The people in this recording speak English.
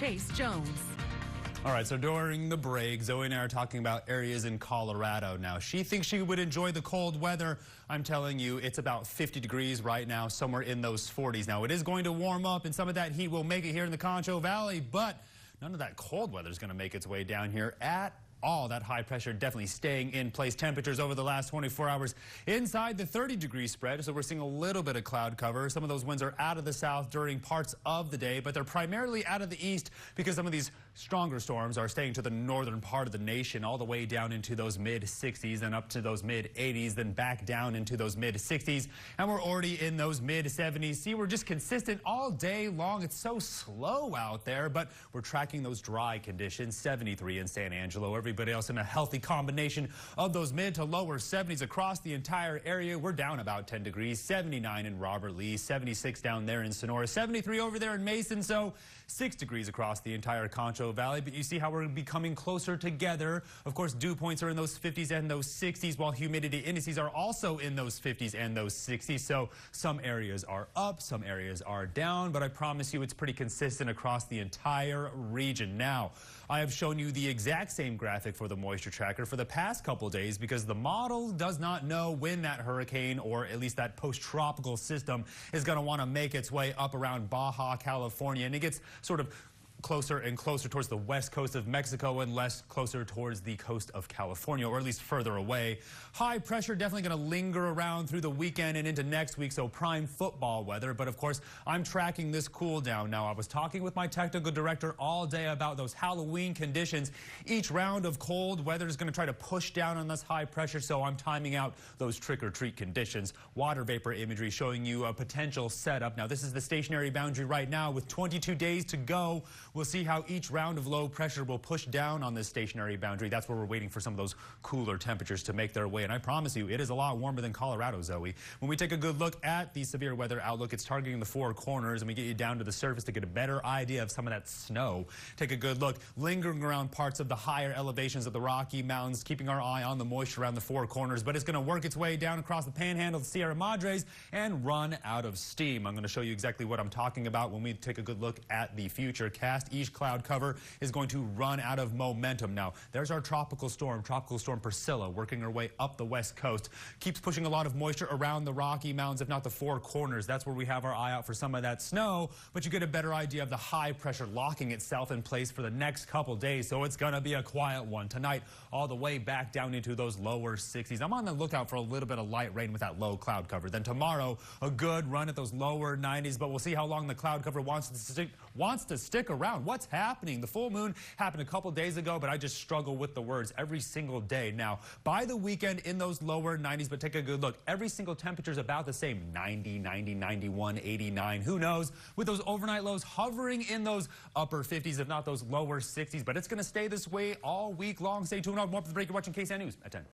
Chase Jones. All right, so during the break, Zoe and I are talking about areas in Colorado now. She thinks she would enjoy the cold weather. I'm telling you, it's about 50 degrees right now, somewhere in those 40s. Now, it is going to warm up, and some of that heat will make it here in the Concho Valley, but none of that cold weather is going to make its way down here at all. That high pressure definitely staying in place. Temperatures over the last 24 hours inside the 30-degree spread, so we're seeing a little bit of cloud cover. Some of those winds are out of the south during parts of the day, but they're primarily out of the east because some of these stronger storms are staying to the northern part of the nation, all the way down into those mid-60s and up to those mid-80s, then back down into those mid-60s, and we're already in those mid-70s. See, we're just consistent all day long. It's so slow out there, but we're tracking those dry conditions. 73 in San Angelo. Everybody else in a healthy combination of those mid to lower 70s across the entire area. We're down about 10 degrees. 79 in Robert Lee, 76 down there in Sonora, 73 over there in Mason, so 6 degrees across the entire Concho Valley. But you see how we're becoming closer together. Of course, dew points are in those 50s and those 60s, while humidity indices are also in those 50s and those 60s. So some areas are up, some areas are down, but I promise you it's pretty consistent across the entire region. Now, I have shown you the exact same graphic for the moisture tracker for the past couple days because the model does not know when that hurricane, or at least that post-tropical system, is going to want to make its way up around Baja California, and it gets sort of closer and closer towards the west coast of Mexico and less closer towards the coast of California, or at least further away. High pressure definitely going to linger around through the weekend and into next week, so prime football weather. But of course, I'm tracking this cool down now. I was talking with my technical director all day about those Halloween conditions. Each round of cold weather is going to try to push down on this high pressure, so I'm timing out those trick-or-treat conditions. Water vapor imagery showing you a potential setup. Now, this is the stationary boundary right now with 22 days to go. We'll see how each round of low pressure will push down on this stationary boundary. That's where we're waiting for some of those cooler temperatures to make their way. And I promise you, it is a lot warmer than Colorado, Zoe. When we take a good look at the severe weather outlook, it's targeting the four corners, and we get you down to the surface to get a better idea of some of that snow. Take a good look, lingering around parts of the higher elevations of the Rocky Mountains, keeping our eye on the moisture around the four corners, but it's going to work its way down across the panhandle of the Sierra Madres and run out of steam. I'm going to show you exactly what I'm talking about when we take a good look at the future cast. Each cloud cover is going to run out of momentum. Now, there's our Tropical Storm Priscilla, working her way up the west coast. Keeps pushing a lot of moisture around the Rocky Mountains, if not the four corners. That's where we have our eye out for some of that snow, but you get a better idea of the high pressure locking itself in place for the next couple days, so it's going to be a quiet one. Tonight, all the way back down into those lower 60s. I'm on the lookout for a little bit of light rain with that low cloud cover. Then tomorrow, a good run at those lower 90s, but we'll see how long the cloud cover wants to stick around. What's happening? The full moon happened a couple days ago, but I just struggle with the words every single day. Now, by the weekend in those lower 90s, but take a good look. Every single temperature is about the same. 90, 90, 91, 89. Who knows? With those overnight lows hovering in those upper 50s, if not those lower 60s. But it's going to stay this way all week long. Stay tuned on more for the break. You're watching KSAN News at 10.